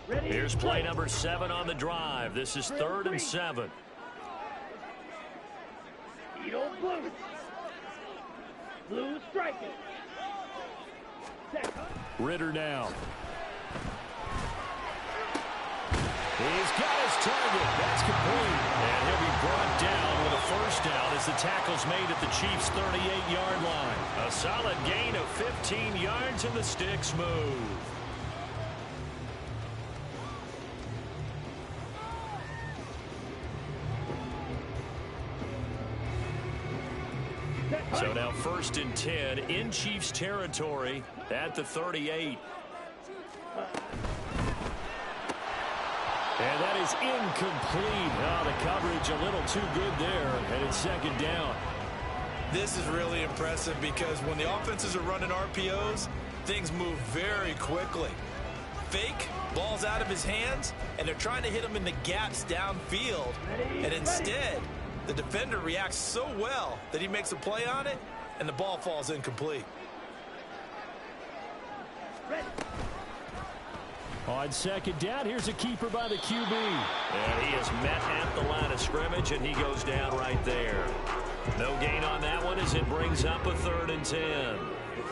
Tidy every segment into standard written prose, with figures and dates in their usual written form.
Here's play number 7 on the drive. This is 3rd and 7. Blue. Blue striking. Ritter now. He's got his target. That's complete. And he'll be brought down with a first down as the tackle's made at the Chiefs' 38-yard line. A solid gain of 15 yards and the sticks move. So now 1st and 10 in Chiefs territory at the 38. And that is incomplete. Oh, the coverage a little too good there, and it's 2nd down. This is really impressive because when the offenses are running RPOs, things move very quickly. Fake, ball's out of his hands, and they're trying to hit him in the gaps downfield. And instead, the defender reacts so well that he makes a play on it, and the ball falls incomplete. On 2nd down, here's a keeper by the QB. And he is met at the line of scrimmage, and he goes down right there. No gain on that one as it brings up a 3rd and 10.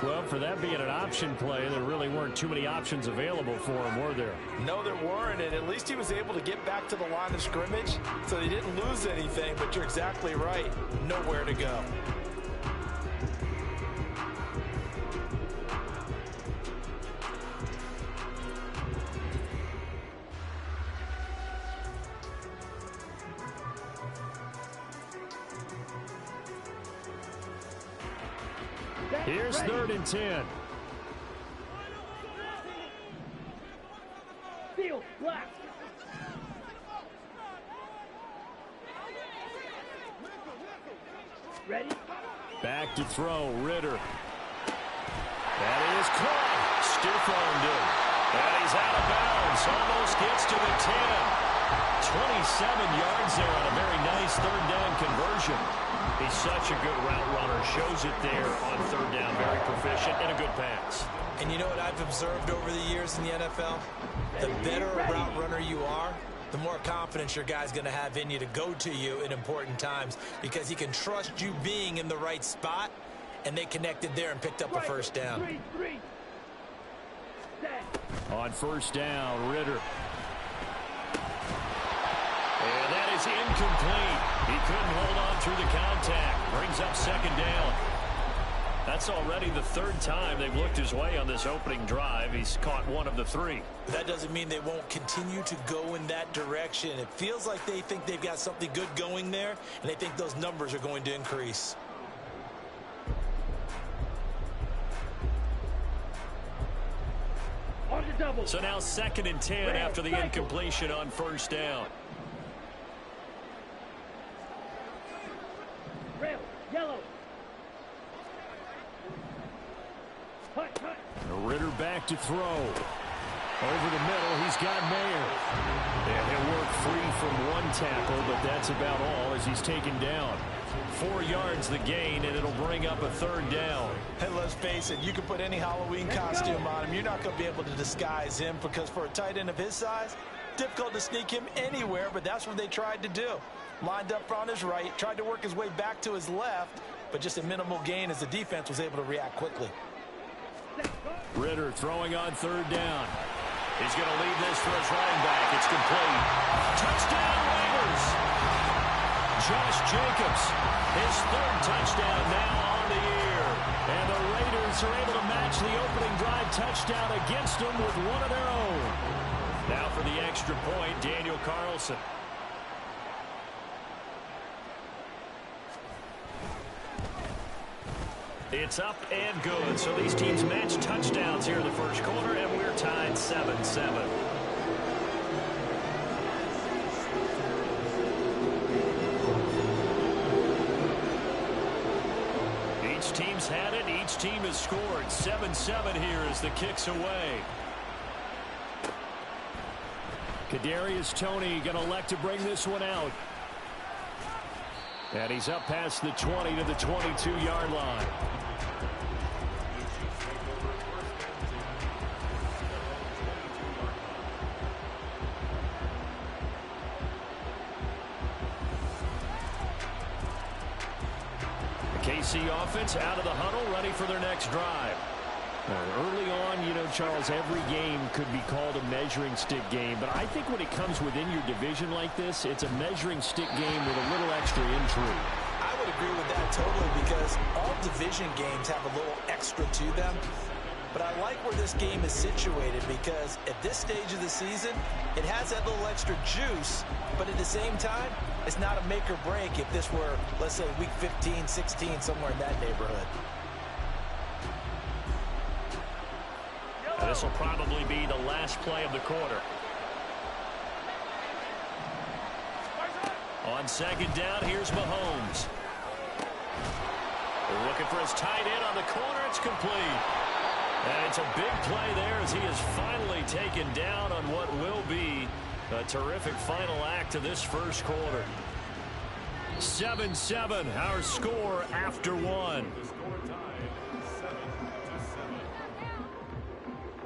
Well, for that being an option play, there really weren't too many options available for him, were there? No, there weren't, and at least he was able to get back to the line of scrimmage, so they didn't lose anything, but you're exactly right. Nowhere to go. Here's 3rd and 10. Field black. Ready? Back to throw, Ritter. That is caught. Stiff-armed him. And he's out of bounds. Almost gets to the 10. 27 yards there on a very nice 3rd down conversion. He's such a good route runner. Shows it there on 3rd down. Very proficient and a good pass. And you know what I've observed over the years in the NFL? The better a route runner you are, the more confidence your guy's going to have in you to go to you in important times because he can trust you being in the right spot, and they connected there and picked up a first down. On 1st down, Ritter. And that is incomplete. He couldn't hold on through the contact. Brings up 2nd down. That's already the 3rd time they've looked his way on this opening drive. He's caught 1 of the 3. That doesn't mean they won't continue to go in that direction. It feels like they think they've got something good going there, and they think those numbers are going to increase. So now 2nd and 10 after the incompletion on 1st down. Red, yellow. Ritter back to throw. Over the middle, he's got Mayer. And he'll work free from 1 tackle, but that's about all as he's taken down. 4 yards the gain, and it'll bring up a 3rd down. Hey, let's face it, you can put any Halloween costume on him. You're not going to be able to disguise him because for a tight end of his size, difficult to sneak him anywhere, but that's what they tried to do. Lined up on his right, tried to work his way back to his left, but just a minimal gain as the defense was able to react quickly. Ritter throwing on 3rd down. He's going to leave this for his running back. It's complete. Touchdown, Raiders! Josh Jacobs, his 3rd touchdown now on the year. And the Raiders are able to match the opening drive touchdown against them with 1 of their own. Now for the extra point, Daniel Carlson. It's up and good. So these teams match touchdowns here in the first quarter, and we're tied 7-7. Each team's had it. Each team has scored. 7-7 here as the kick's away. Kadarius Toney going to elect to bring this one out. And he's up past the 20 to the 22-yard line. KC offense out of the huddle, ready for their next drive. Early on, you know, Charles, every game could be called a measuring stick game. But I think when it comes within your division like this, it's a measuring stick game with a little extra intrigue. I would agree with that totally because all division games have a little extra to them. But I like where this game is situated because at this stage of the season, it has that little extra juice. But at the same time, it's not a make or break if this were, let's say, week 15, 16, somewhere in that neighborhood. This will probably be the last play of the quarter. On second down, here's Mahomes. Looking for his tight end on the corner. It's complete. And it's a big play there as he is finally taken down on what will be a terrific final act of this first quarter. 7-7, our score after one.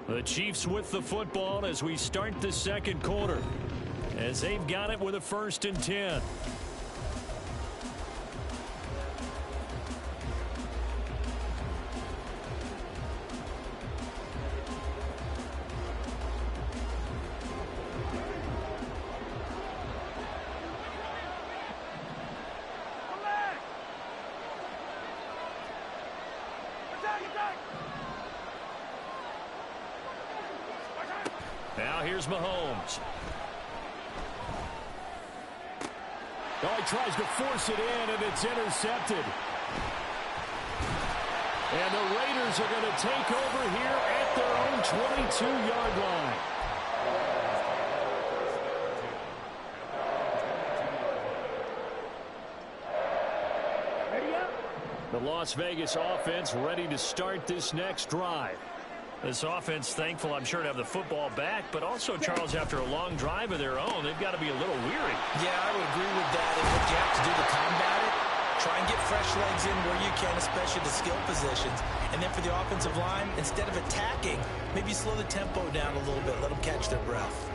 The Chiefs with the football as we start the second quarter, as they've got it with a 1st and 10. Now here's Mahomes. Oh, he tries to force it in, and it's intercepted. And the Raiders are going to take over here at their own 22-yard line. Ready up. The Las Vegas offense ready to start this next drive. This offense thankful, I'm sure, to have the football back, but also, Charles, after a long drive of their own, they've got to be a little weary. Yeah, I would agree with that. And what you have to do to combat it, try and get fresh legs in where you can, especially the skill positions. And then for the offensive line, instead of attacking, maybe slow the tempo down a little bit, let them catch their breath.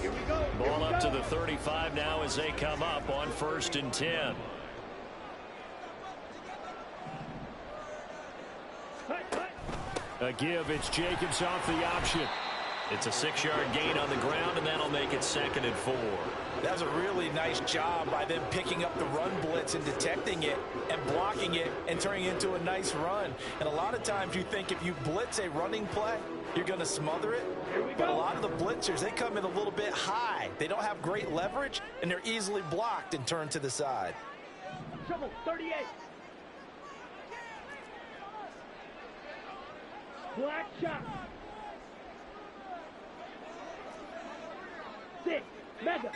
Here we go. Ball up to the 35 now as they come up on 1st and 10. A give, it's Jacobs off the option. It's a 6-yard gain on the ground, and that'll make it 2nd and 4. That was a really nice job by them picking up the run blitz and detecting it and blocking it and turning it into a nice run. And a lot of times you think if you blitz a running play, you're going to smother it. But a lot of the blitzers, they come in a little bit high. They don't have great leverage, and they're easily blocked and turned to the side. Trouble, 38. Black shot. 6. Mega.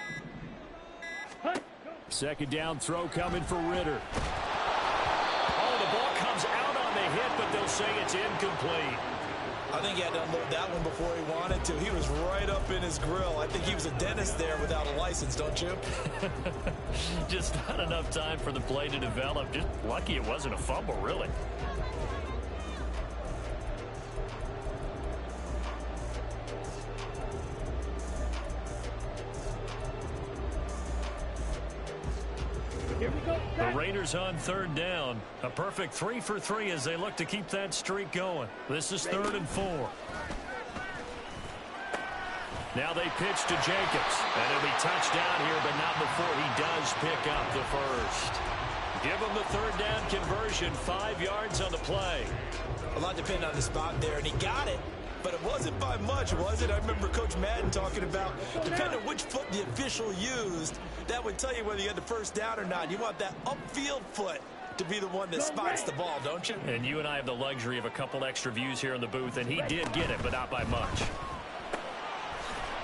Hunt. 2nd down throw coming for Ritter. Oh, the ball comes out on the hit, but they'll say it's incomplete. I think he had to unload that one before he wanted to. He was right up in his grill. I think he was a dentist there without a license, don't you? Just not enough time for the play to develop. Just lucky it wasn't a fumble, really. Here we go. The Raiders on 3rd down. A perfect 3 for 3 as they look to keep that streak going. This is 3rd and 4. Now they pitch to Jacobs. And it'll be touchdown here, but not before he does pick up the first. Give him the 3rd down conversion. 5 yards on the play. A lot depended on the spot there, and he got it. But it wasn't by much, was it? I remember Coach Madden talking about, depending on which foot the official used, that would tell you whether you had the first down or not. You want that upfield foot to be the one that spots the ball, don't you? And you and I have the luxury of a couple extra views here in the booth, and he did get it, but not by much.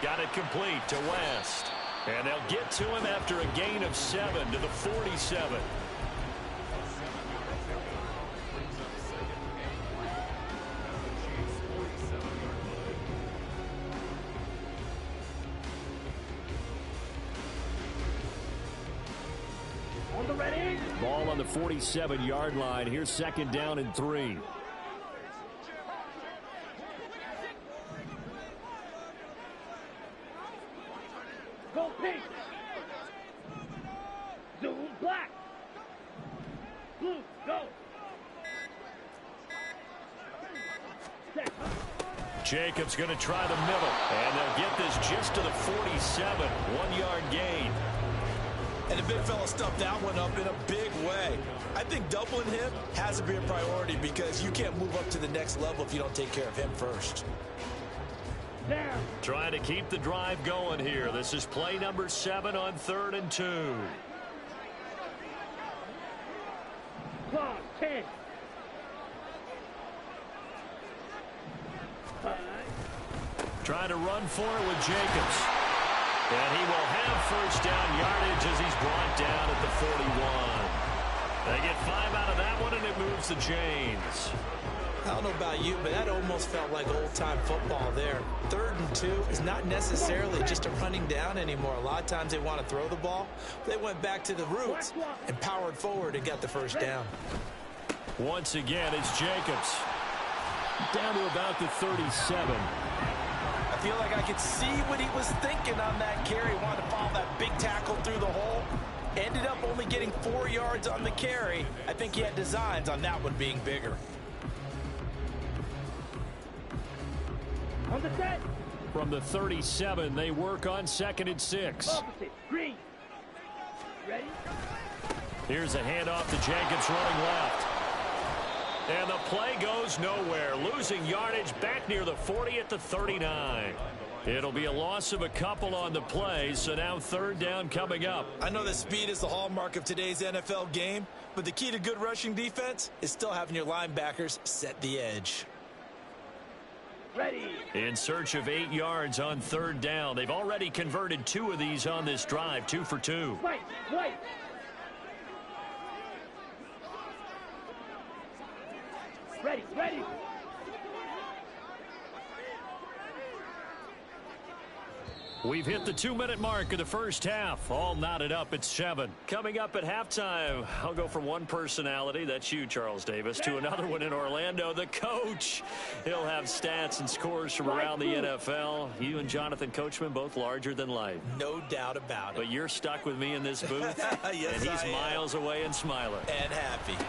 Got it complete to West. And they'll get to him after a gain of 7 to the 47. Ball on the 47-yard line. Here's 2nd down and 3. Go pink. Zoom black. Blue, go. Jacobs going to try the middle, and they'll get this just to the 47, 1-yard gain. And the big fella stuffed that one up in a big way. I think doubling him has to be a priority because you can't move up to the next level if you don't take care of him first. Down. Trying to keep the drive going here. This is play number 7 on 3rd and 2. Clock, 10. 5. Trying to run for it with Jacobs. And he will have first down yardage as he's brought down at the 41. They get 5 out of that one, and it moves the chains. I don't know about you, but that almost felt like old-time football there. 3rd and 2 is not necessarily just a running down anymore. A lot of times they want to throw the ball. They went back to the roots and powered forward and got the first down. Once again, it's Jacobs. Down to about the 37. I feel like I could see what he was thinking on that carry. Wanted to follow that big tackle through the hole. Ended up only getting 4 yards on the carry. I think he had designs on that one being bigger. On the set. From the 37, they work on 2nd and 6. Opposite. Green. Ready? Here's a handoff to Jacobs running left. And the play goes nowhere. Losing yardage back near the 40 at the 39. It'll be a loss of a couple on the play, so now 3rd down coming up. I know that speed is the hallmark of today's NFL game, but the key to good rushing defense is still having your linebackers set the edge. Ready. In search of 8 yards on 3rd down. They've already converted 2 of these on this drive, 2 for 2. White. White. Ready. Ready. We've hit the 2-minute mark of the first half. All knotted up at 7. Coming up at halftime, I'll go from one personality, that's you, Charles Davis, to another one in Orlando, the coach. He'll have stats and scores from around the NFL. You and Jonathan Coachman, both larger than life. No doubt about it. But you're stuck with me in this booth, yes, and he's miles away and smiling. And happy.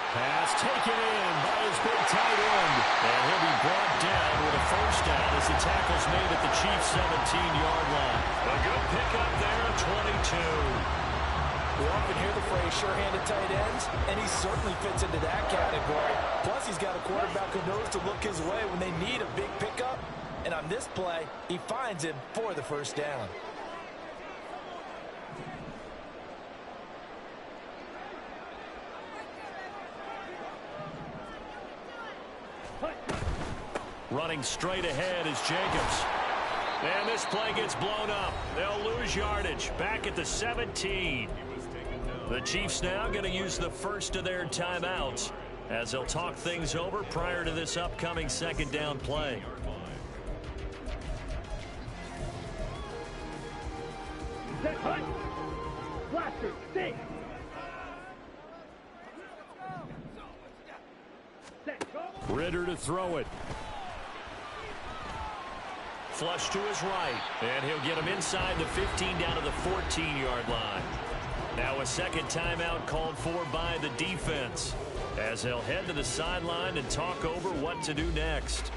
Pass taken in by his big tight end. And he'll be brought down with a first down as the tackle's made at the Chiefs' 17-yard line. A good pickup there at 22. We often hear the phrase sure-handed tight ends, and he certainly fits into that category. Plus, he's got a quarterback who knows to look his way when they need a big pickup. And on this play, he finds him for the first down. Running straight ahead is Jacobs. And this play gets blown up. They'll lose yardage back at the 17. The Chiefs now going to use the first of their timeouts as they'll talk things over prior to this upcoming 2nd down play. Set. Hunt. Blaster. Stick. Set. Go. Ritter to throw it. Flush to his right, and he'll get him inside the 15 down to the 14-yard line. Now a second timeout called for by the defense as they'll head to the sideline and talk over what to do next.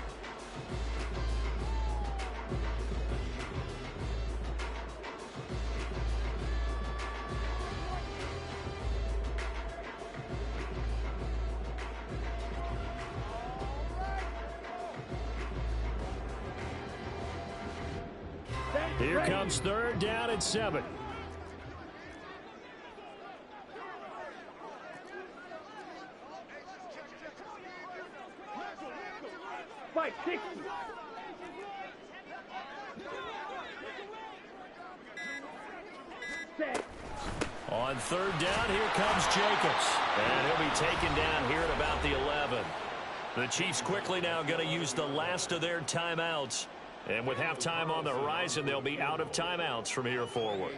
Here comes 3rd down and 7. Fight. 60. Set. On 3rd down, here comes Jacobs. And he'll be taken down here at about the 11. The Chiefs quickly now going to use the last of their timeouts. And with halftime on the horizon, they'll be out of timeouts from here forward.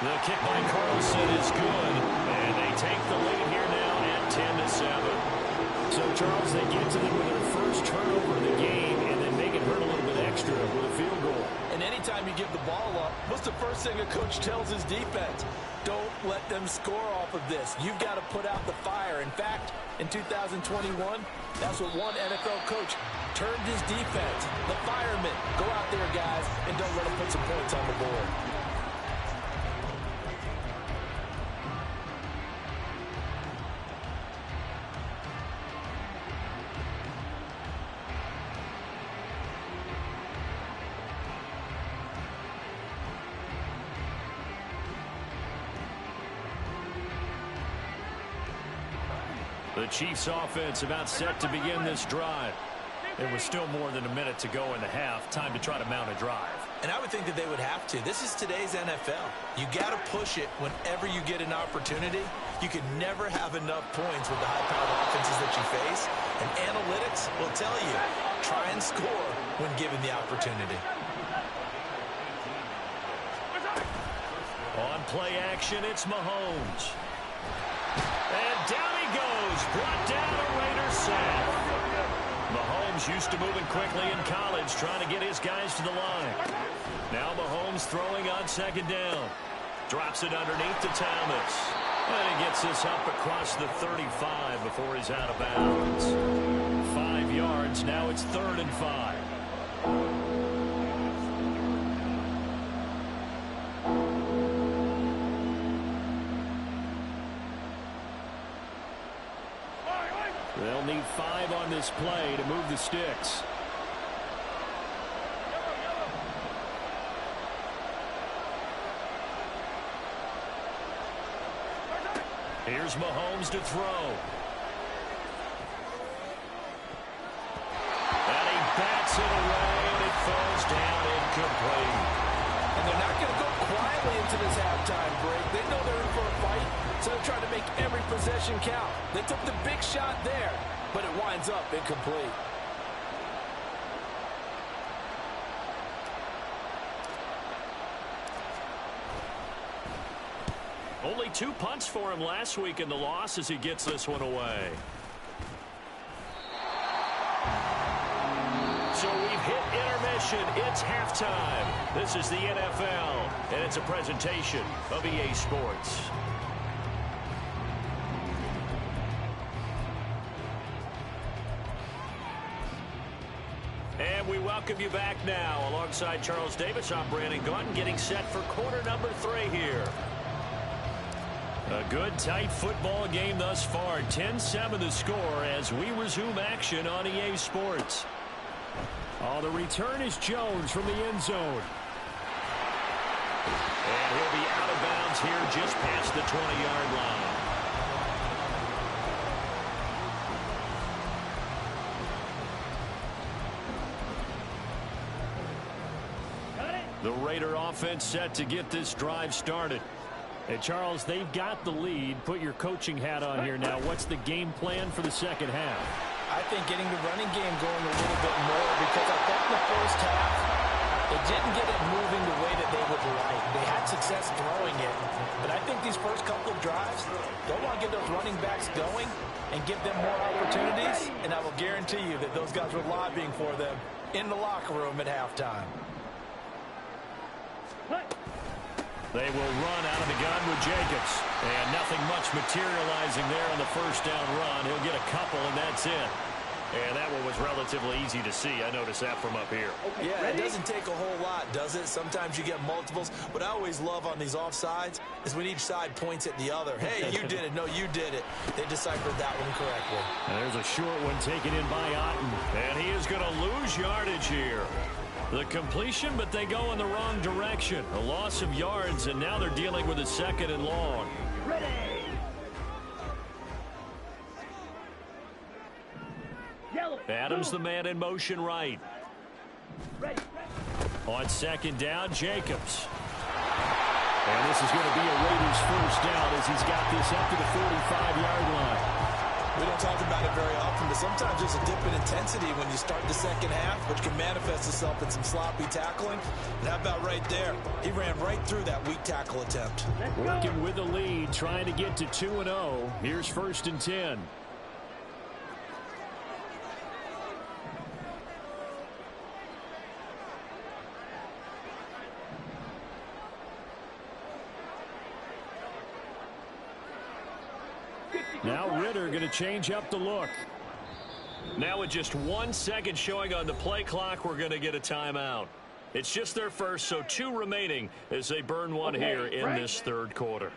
The kick by Carlson is good. And they take the lead here now at 10-7. So, Charles, they get to them with their first turnover of the game and then make it hurt a little bit extra with a field goal. And anytime you give the ball up, what's the first first thing a coach tells his defense, don't let them score off of this. You've got to put out the fire. In fact, in 2021, that's what one NFL coach termed his defense. The firemen. Go out there, guys, and don't let them put some points on the board. The Chiefs offense about set to begin this drive. It was still more than a minute to go in the half. Time to try to mount a drive. And I would think that they would have to. This is today's NFL. You got to push it whenever you get an opportunity. You can never have enough points with the high-powered offenses that you face. And analytics will tell you, try and score when given the opportunity. On play action, it's Mahomes. And down he goes. Brought down a Raiders sack. Mahomes used to moving quickly in college, trying to get his guys to the line. Now Mahomes throwing on second down. Drops it underneath to Thomas. And he gets this up across the 35 before he's out of bounds. 5 yards. Now it's 3rd and 5. They'll need 5 on this play to move the sticks. Here's Mahomes to throw. And he bats it away, and it falls down incomplete. And they're not going to go quietly into this halftime break. They know they're in for a fight, so they're trying to make every possession count. They took the big shot there, but it winds up incomplete. Only 2 punts for him last week in the loss as he gets this one away. So we've hit intermission. It's halftime. This is the NFL, and it's a presentation of EA Sports. And we welcome you back now. Alongside Charles Davis, I'm Brandon Gunn, getting set for quarter number 3 here. A good, tight football game thus far. 10-7 the score as we resume action on EA Sports. Oh, the return is Jones from the end zone. And he'll be out of bounds here just past the 20-yard line. The Raider offense set to get this drive started. Hey, Charles, they've got the lead. Put your coaching hat on here now. What's the game plan for the second half? I think getting the running game going a little bit more, because I thought in the first half they didn't get it moving the way that they would like. They had success throwing it. But I think these first couple of drives, they'll want to get those running backs going and give them more opportunities. And I will guarantee you that those guys were lobbying for them in the locker room at halftime. They will run out of the gun with Jacobs. And nothing much materializing there on the first down run. He'll get a couple, and that's it. And that one was relatively easy to see. I noticed that from up here. Yeah, it doesn't take a whole lot, does it? Sometimes you get multiples. What I always love on these offsides is when each side points at the other. Hey, you did it. No, you did it. They deciphered that one correctly. And there's a short one taken in by Otten. And he is going to lose yardage here. The completion, but they go in the wrong direction. A loss of yards, and now they're dealing with a 2nd and long. Ready. Yellow. Adams the man in motion right. Ready. On 2nd down, Jacobs. And this is going to be a Raiders first down as he's got this up to the 45-yard line. We don't talk about it very often, but sometimes there's a dip in intensity when you start the second half, which can manifest itself in some sloppy tackling. And how about right there? He ran right through that weak tackle attempt. Working with the lead, trying to get to 2-0. Here's 1st and 10. Now Ritter going to change up the look. Now with just 1 second showing on the play clock, we're going to get a timeout. It's just their first, so 2 remaining as they burn one here in this third quarter.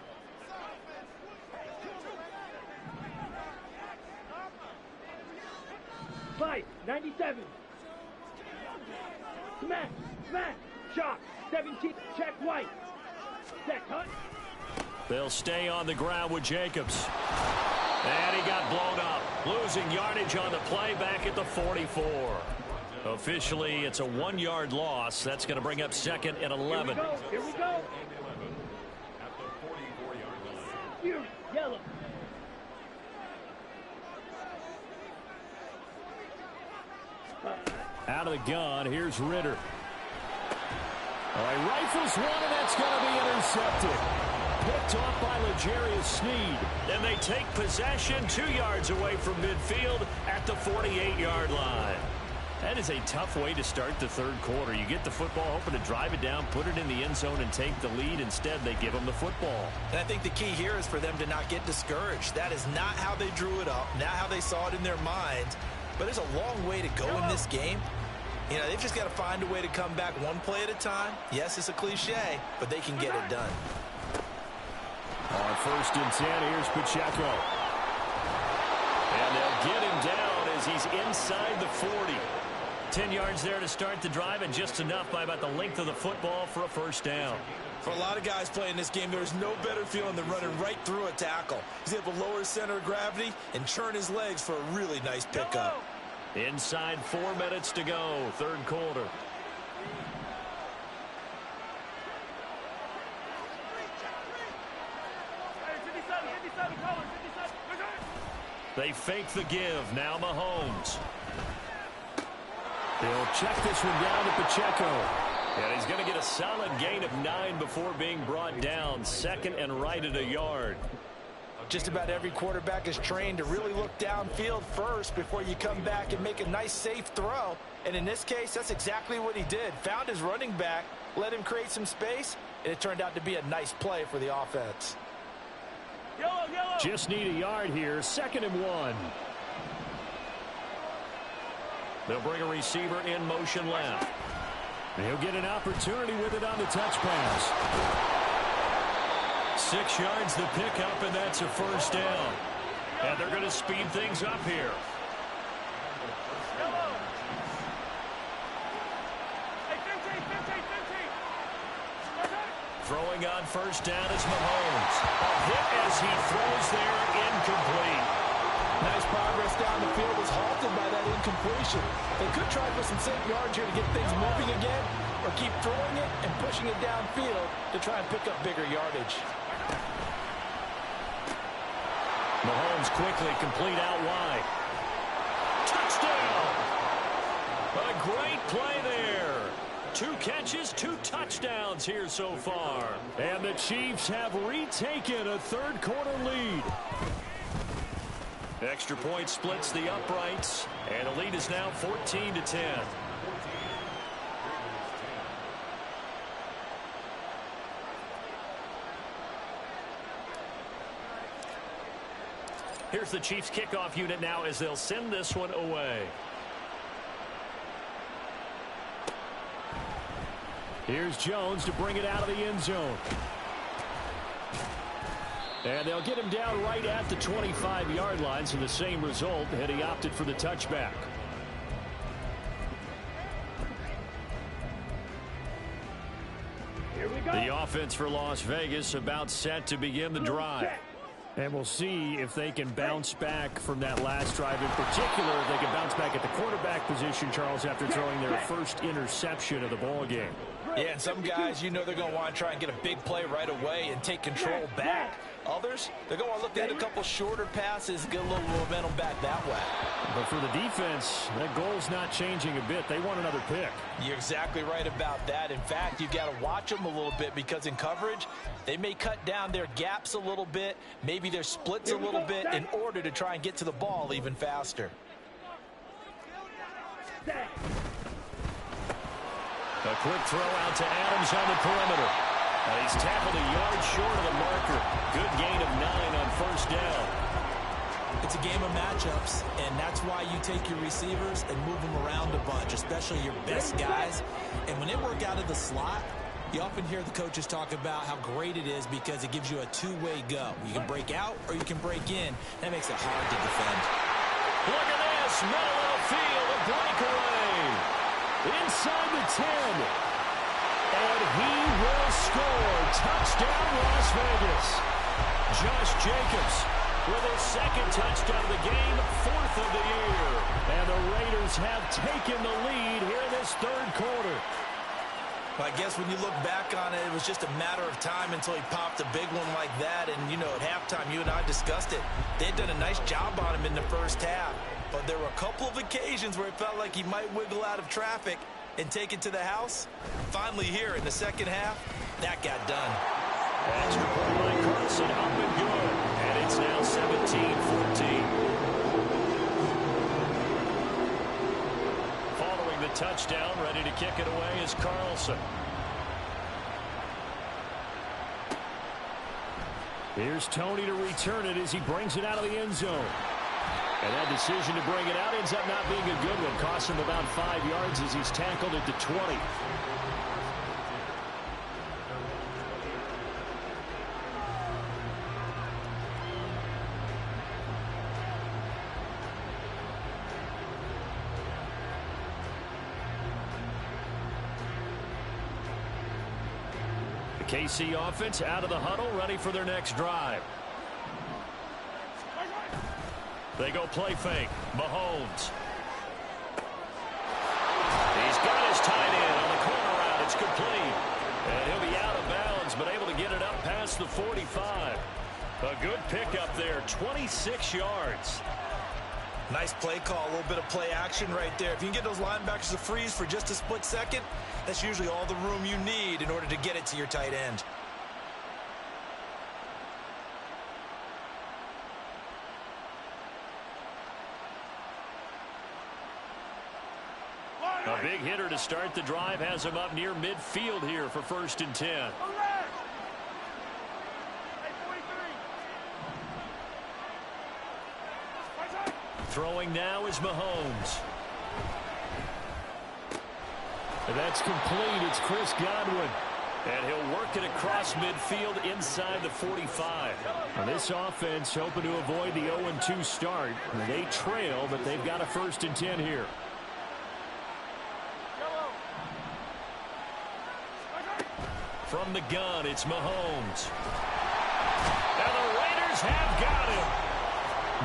Fight, 97. Smash, smash, shot, 17, check white. Set, cut. They'll stay on the ground with Jacobs. And he got blown up. Losing yardage on the play back at the 44. Officially, it's a 1-yard loss. That's going to bring up 2nd and 11. Here we go. Here, yellow. Out of the gun, here's Ritter. All right, rifles one, and that's going to be intercepted. Picked off by L'Jarius Sneed. And they take possession 2 yards away from midfield at the 48-yard line. That is a tough way to start the third quarter. You get the football, hoping to drive it down, put it in the end zone, and take the lead. Instead, they give them the football. And I think the key here is for them to not get discouraged. That is not how they drew it up, not how they saw it in their minds. But there's a long way to go in this game. You know, they've just got to find a way to come back one play at a time. Yes, it's a cliche, but they can get it done. On 1st and 10, here's Pacheco. And they'll get him down as he's inside the 40. 10 yards there to start the drive, and just enough by about the length of the football for a first down. For a lot of guys playing this game, there's no better feeling than running right through a tackle. He's able to lower his center of gravity and churn his legs for a really nice pickup. Inside 4 minutes to go, third quarter. They fake the give. Now Mahomes. He'll check this one down to Pacheco. And he's going to get a solid gain of 9 before being brought down. 2nd and right at a yard. Just about every quarterback is trained to really look downfield first before you come back and make a nice, safe throw. And in this case, that's exactly what he did. Found his running back, let him create some space, and it turned out to be a nice play for the offense. Yellow. Just need a yard here. 2nd and 1. They'll bring a receiver in motion left. He'll get an opportunity with it on the touch pass. 6 yards the pickup, and that's a first down. And they're going to speed things up here. Throwing on first down is Mahomes. A hit as he throws there, incomplete. Nice progress down the field was halted by that incompletion. They could try for some safe yards here to get things moving again, or keep throwing it and pushing it downfield to try and pick up bigger yardage. Mahomes quickly complete out wide. Touchdown! A great play there. 2 catches, 2 touchdowns here so far. And the Chiefs have retaken a third quarter lead. Extra point splits the uprights, and the lead is now 14-10. Here's the Chiefs kickoff unit now as they'll send this one away. Here's Jones to bring it out of the end zone. And they'll get him down right at the 25-yard line, so the same result, and he opted for the touchback. Here we go. The offense for Las Vegas about set to begin the drive. And we'll see if they can bounce back from that last drive. In particular, if they can bounce back at the quarterback position, Charles, after throwing their first interception of the ball game. Yeah, and some guys, you know they're going to want to try and get a big play right away and take control back. Others, they're going to look to hit a couple shorter passes, get a little momentum back that way. But for the defense, that goal's not changing a bit. They want another pick. You're exactly right about that. In fact, you've got to watch them a little bit because in coverage, they may cut down their gaps a little bit, maybe their splits a little bit in order to try and get to the ball even faster. A quick throw out to Adams on the perimeter. He's tackled a yard short of the marker. Good gain of 9 on first down. It's a game of matchups, and that's why you take your receivers and move them around a bunch, especially your best guys. And when they work out of the slot, you often hear the coaches talk about how great it is because it gives you a two-way go. You can break out or you can break in. That makes it hard to defend. Look at this. Middle of the field, a breakaway. Inside the 10. And he will score. Touchdown, Las Vegas. Josh Jacobs with his second touchdown of the game, 4th of the year. And the Raiders have taken the lead here in this third quarter. I guess when you look back on it, it was just a matter of time until he popped a big one like that. And, you know, at halftime, you and I discussed it. They had done a nice job on him in the first half. But there were a couple of occasions where it felt like he might wiggle out of traffic and take it to the house. Finally here in the second half, that got done. Extra point by Carlson, up and good. And it's now 17-14. The touchdown, ready to kick it away is Carlson. Here's Tony to return it as he brings it out of the end zone. And that decision to bring it out ends up not being a good one. Costs him about 5 yards as he's tackled at the 20. KC offense out of the huddle, ready for their next drive. They go play fake. Mahomes. He's got his tight end on the corner route. It's complete. And he'll be out of bounds, but able to get it up past the 45. A good pickup there, 26 yards. Nice play call, a little bit of play action right there. If you can get those linebackers to freeze for just a split second, that's usually all the room you need in order to get it to your tight end. A big hitter to start the drive has him up near midfield here for 1st and 10. Throwing now is Mahomes. And that's complete. It's Chris Godwin. And he'll work it across midfield inside the 45. Now this offense hoping to avoid the 0-2 start. They trail, but they've got a 1st and 10 here. From the gun, it's Mahomes. And the Raiders have got him.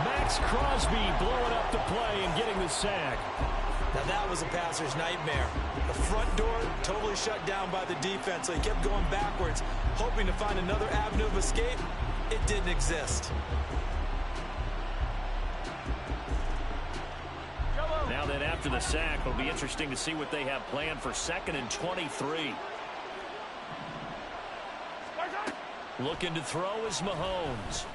Max Crosby blowing up the play and getting the sack. Now that was a passer's nightmare. The front door totally shut down by the defense, so he kept going backwards, hoping to find another avenue of escape. It didn't exist. Now then, after the sack, it'll be interesting to see what they have planned for 2nd and 23. Looking to throw is Mahomes.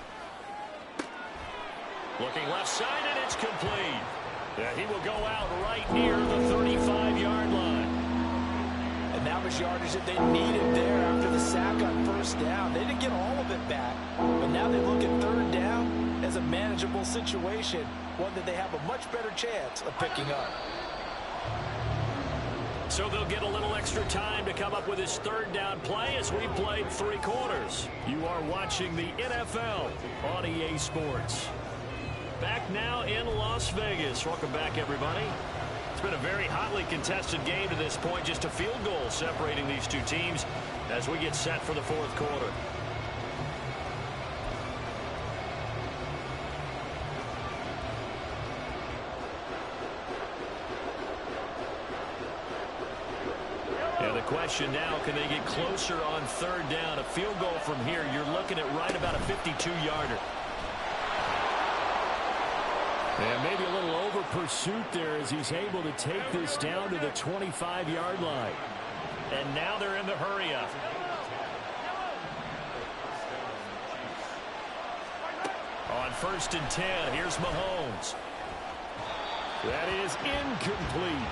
Looking left side, and it's complete. Yeah, he will go out right near the 35-yard line. And that was yardage that they needed there after the sack on 1st down. They didn't get all of it back, but now they look at 3rd down as a manageable situation, one that they have a much better chance of picking up. So they'll get a little extra time to come up with his 3rd down play as we've played 3 quarters. You are watching the NFL on EA Sports. Back now in Las Vegas. Welcome back, everybody. It's been a very hotly contested game to this point. Just a field goal separating these two teams as we get set for the 4th quarter. And the question now, can they get closer on 3rd down? A field goal from here, you're looking at right about a 52-yarder. And maybe a little over pursuit there as he's able to take this down to the 25-yard line. And now they're in the hurry up. On 1st and 10, here's Mahomes. That is incomplete.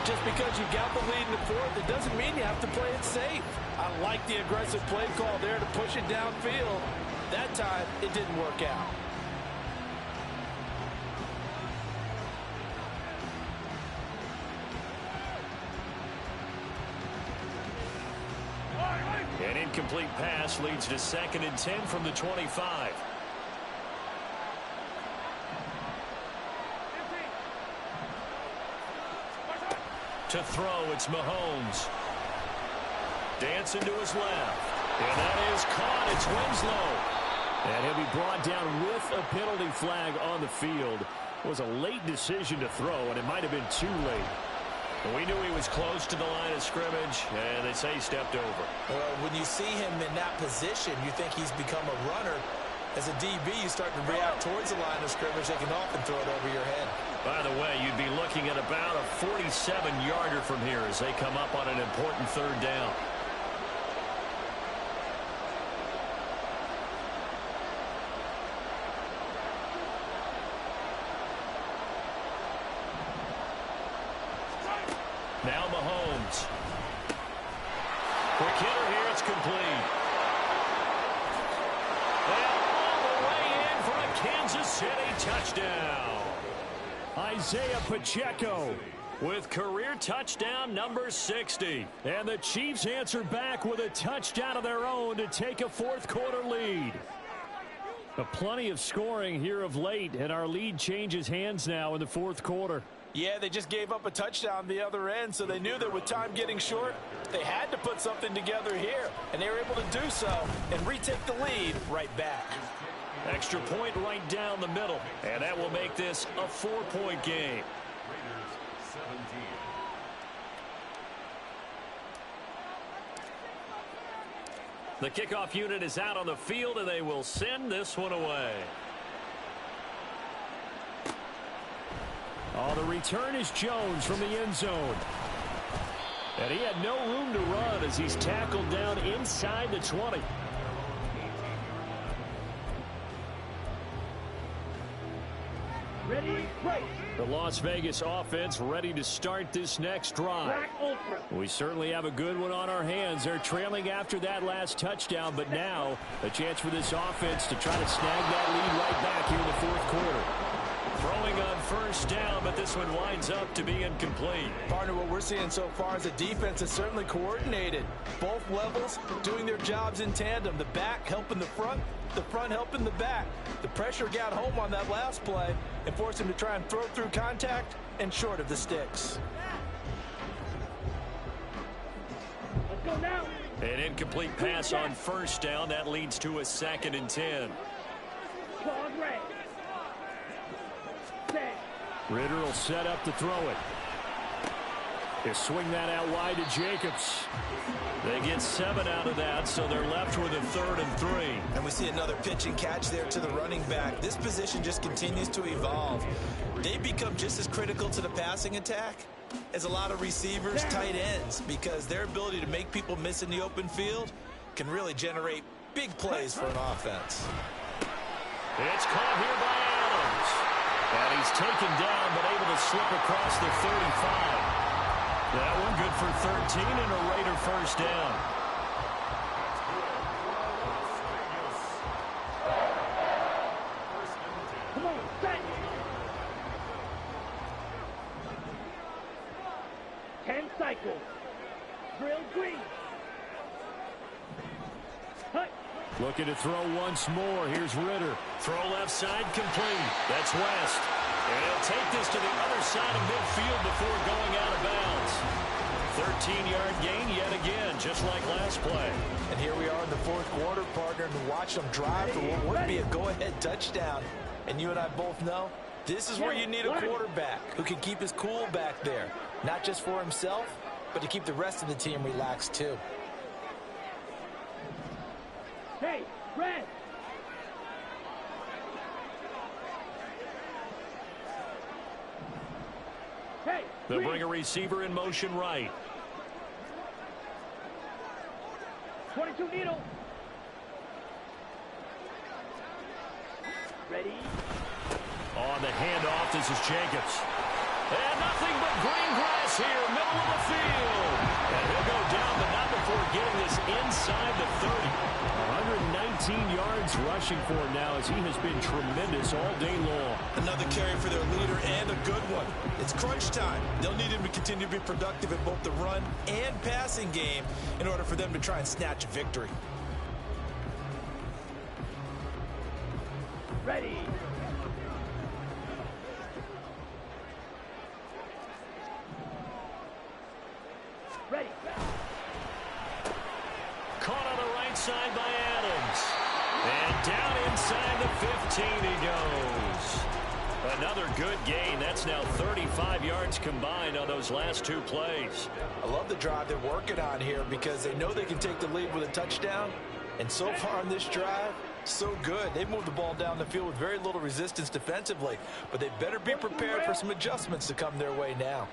Just because you got the lead in the 4th, it doesn't mean you have to play it safe. I like the aggressive play call there to push it downfield. That time, it didn't work out. An incomplete pass leads to 2nd and 10 from the 25. To throw, it's Mahomes. Dancing to his left. And that is caught. It's Winslow. And he'll be brought down with a penalty flag on the field. It was a late decision to throw, and it might have been too late. We knew he was close to the line of scrimmage, and they say he stepped over. Well, when you see him in that position, you think he's become a runner. As a DB, you start to react towards the line of scrimmage. They can often throw it over your head. By the way, you'd be looking at about a 47-yarder from here as they come up on an important 3rd down. Now Mahomes. Quick hitter here, it's complete. And all the way in for a Kansas City touchdown. Isaiah Pacheco with career touchdown number 60. And the Chiefs answer back with a touchdown of their own to take a 4th quarter lead. But plenty of scoring here of late, and our lead changes hands now in the 4th quarter. Yeah, they just gave up a touchdown the other end, so they knew that with time getting short, they had to put something together here, and they were able to do so and retake the lead right back. Extra point right down the middle, and that will make this a 4-point game. The kickoff unit is out on the field, and they will send this one away. Oh, the return is Jones from the end zone. And he had no room to run as he's tackled down inside the 20. Ready, right. The Las Vegas offense ready to start this next drive. We certainly have a good one on our hands. They're trailing after that last touchdown, but now a chance for this offense to try to snag that lead right back here in the 4th quarter. Throwing on 1st down, but this one winds up to be incomplete. Partner, what we're seeing so far is the defense is certainly coordinated. Both levels doing their jobs in tandem. The back helping the front helping the back. The pressure got home on that last play and forced him to try and throw through contact and short of the sticks. Let's go now. An incomplete pass on 1st down. That leads to a 2nd and 10. Ritter will set up to throw it. They swing that out wide to Jacobs. They get 7 out of that, so they're left with a 3rd and 3. And we see another pitch and catch there to the running back. This position just continues to evolve. They become just as critical to the passing attack as a lot of receivers, tight ends, because their ability to make people miss in the open field can really generate big plays for an offense. It's caught here by Adams. And he's taken down, but able to slip across the 35. That one good for 13 and a Raider 1st down. Come on, set. 10 cycles. Drill green. Hut. Looking to throw once more. Here's Ritter. Throw left side complete. That's West. And he'll take this to the other side of midfield before going out of bounds. 13-yard gain yet again, just like last play. And here we are in the 4th quarter, partner, and watch them drive for what would be a go-ahead touchdown. And you and I both know this is where you need a quarterback who can keep his cool back there, not just for himself, but to keep the rest of the team relaxed too. Hey, red. Hey, they'll bring a receiver in motion right. 22 needle. Ready. On the handoff, this is Jacobs. And nothing but green grass here, middle of the field. And he'll go down, but not before getting this inside the 30. 119 yards defense rushing for him now as he has been tremendous all day long. Another carry for their leader and a good one. It's crunch time. They'll need him to continue to be productive in both the run and passing game in order for them to try and snatch a victory. Ready. Ready. Caught on the right side by Adams. And down inside the 15 he goes. Another good gain. That's now 35 yards combined on those last two plays. I love the drive they're working on here because they know they can take the lead with a touchdown. And so far on this drive, so good. They've moved the ball down the field with very little resistance defensively. But they better be prepared for some adjustments to come their way now.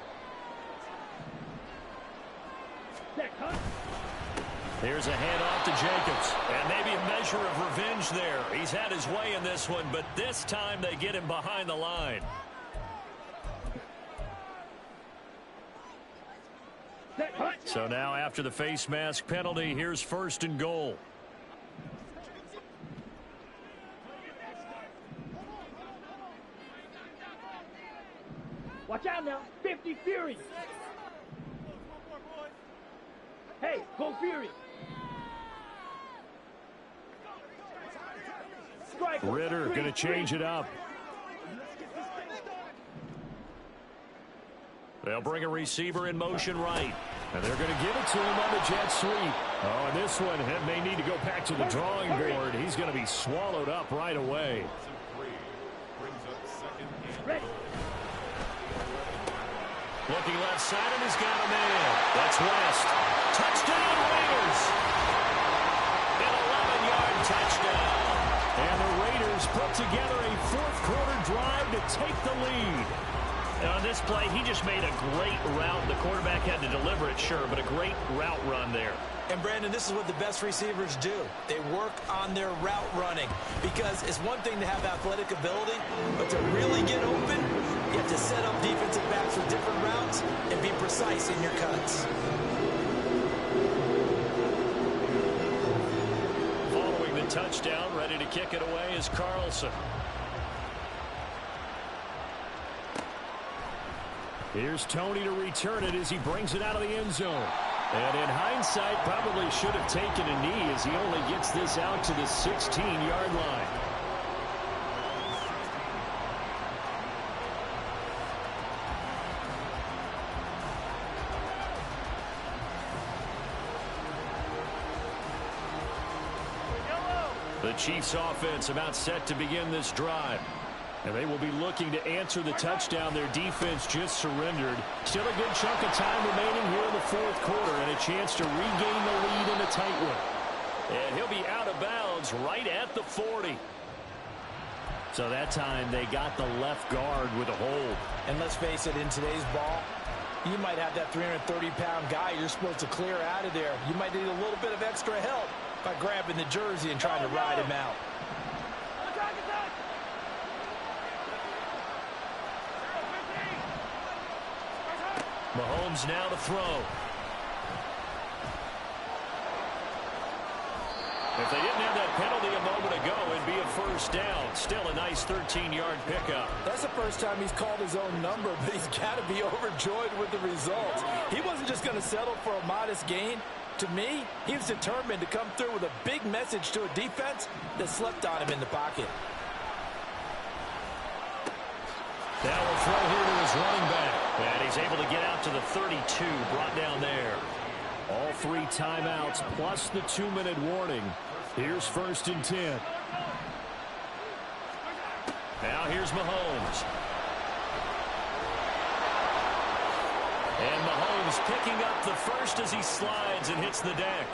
Here's a handoff to Jacobs. And maybe a measure of revenge there. He's had his way in this one, but this time they get him behind the line. So now after the face mask penalty, here's 1st and goal. Watch out now. 50 Fury. Hey, go Fury. Strike. Ritter going to change it up. They'll bring a receiver in motion right. And they're going to give it to him on the jet sweep. Oh, and this one may need to go back to the drawing board. He's going to be swallowed up right away. Ready. Looking left side, and he's got a man. That's West. Touchdown, Raiders. An 11-yard touchdown. And the Raiders put together a fourth-quarter drive to take the lead. And on this play, he just made a great route. The quarterback had to deliver it, sure, but a great route run there. And, Brandon, this is what the best receivers do. They work on their route running because it's one thing to have athletic ability, but to really get open, you have to set up defensive backs with different routes and be precise in your cuts. Following the touchdown, ready to kick it away is Carlson. Here's Tony to return it as he brings it out of the end zone. And in hindsight, probably should have taken a knee as he only gets this out to the 16-yard line. The Chiefs offense about set to begin this drive. And they will be looking to answer the touchdown their defense just surrendered. Still a good chunk of time remaining here in the fourth quarter and a chance to regain the lead in a tight one. And he'll be out of bounds right at the 40. So that time they got the left guard with a hold. And let's face it, in today's ball, you might have that 330-pound guy you're supposed to clear out of there. You might need a little bit of extra help by grabbing the jersey and trying to ride him out. Mahomes now to throw. If they didn't have that penalty a moment ago, it'd be a first down. Still a nice 13-yard pickup. That's the first time he's called his own number, but he's got to be overjoyed with the results. He wasn't just going to settle for a modest gain. To me, he was determined to come through with a big message to a defense that slept on him in the pocket. Now we'll throw here to his running back. And he's able to get out to the 32, brought down there. All 3 timeouts plus the 2-minute warning. Here's 1st and 10. Now here's Mahomes. And Mahomes picking up the first as he slides and hits the deck.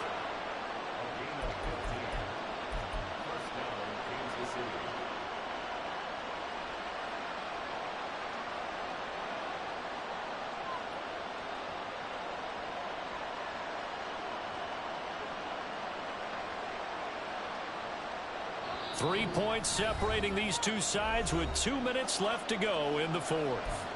Three points separating these two sides with 2 minutes left to go in the fourth.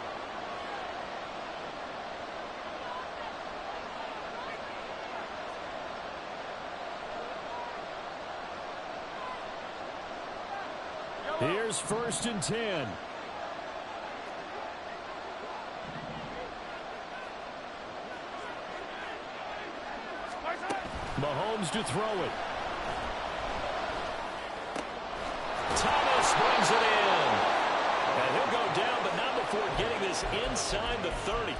Here's 1st and 10. Mahomes to throw it. Thomas brings it in. And he'll go down, but not before getting this inside the 30.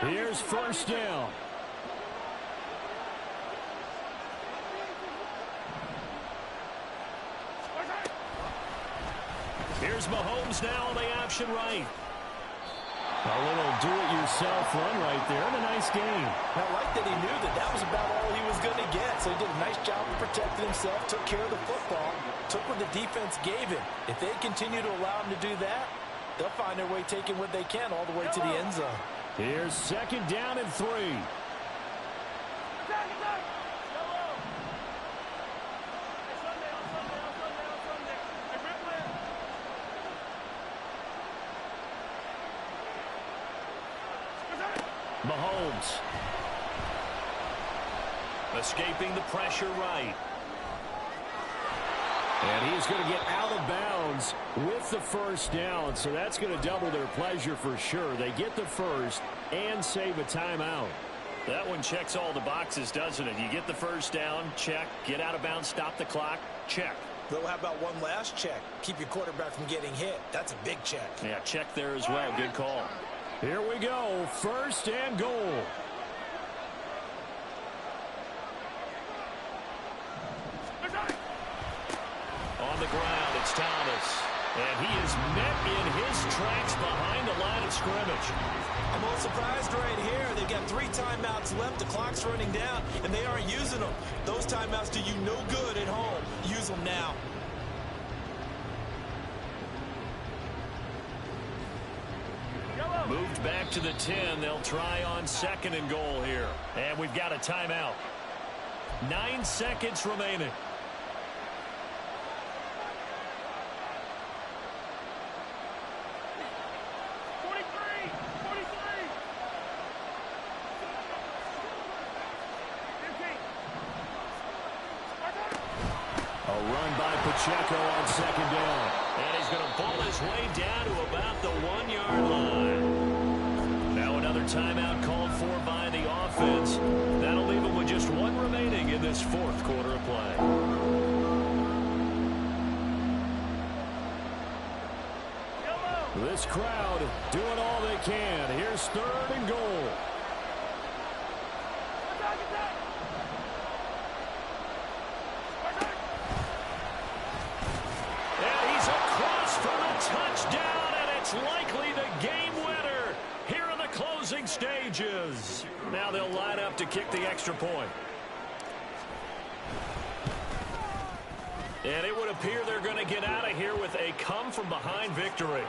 Here's 1st down. Here's Mahomes now on the option right. A little do-it-yourself run right there, and a nice game. I like that he knew that that was about all he was going to get, so he did a nice job of protecting himself, took care of the football, took what the defense gave him. If they continue to allow him to do that, they'll find their way taking what they can all the way to the end zone. Here's 2nd down and 3. Mahomes. Escaping the pressure right. And he's going to get out of bounds with the 1st down, so that's going to double their pleasure for sure. They get the 1st and save a timeout. That one checks all the boxes, doesn't it? You get the 1st down, check. Get out of bounds, stop the clock, check. Though how about one last check? Keep your quarterback from getting hit. That's a big check. Yeah, check there as well. Good call. Here we go. 1st and goal. On the ground, it's Thomas. And he is met in his tracks behind the line of scrimmage. I'm a little surprised right here. They've got 3 timeouts left. The clock's running down, and they aren't using them. Those timeouts do you no good at home. Use them now. Moved back to the 10. They'll try on 2nd and goal here. And we've got a timeout. 9 seconds remaining. A run by Pacheco on 2nd down. And he's going to pull his way down to about the 1-yard line. Now another timeout called for by the offense. That'll leave him with just 1 remaining in this 4th quarter of play. This crowd doing all they can. Here's 3rd and goal. Touchdown, and it's likely the game winner here in the closing stages. Now they'll line up to kick the extra point. And it would appear they're going to get out of here with a come-from-behind victory.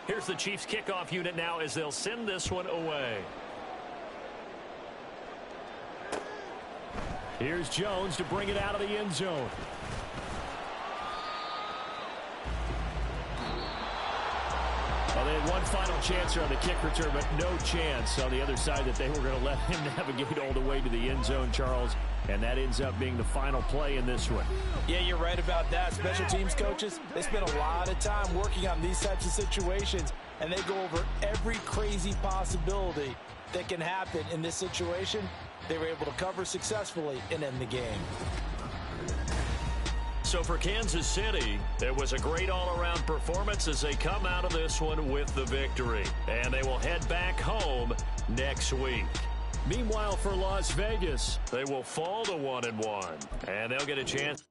Here's the Chiefs kickoff unit now as they'll send this one away. Here's Jones to bring it out of the end zone. Well, they had one final chance here on the kick return, but no chance on the other side that they were going to let him navigate all the way to the end zone, Charles. And that ends up being the final play in this one. Yeah, you're right about that. Special teams coaches, they spend a lot of time working on these types of situations, and they go over every crazy possibility that can happen in this situation. They were able to cover successfully and end the game. So for Kansas City, it was a great all-around performance as they come out of this one with the victory. And they will head back home next week. Meanwhile, for Las Vegas, they will fall to 1-1, and they'll get a chance.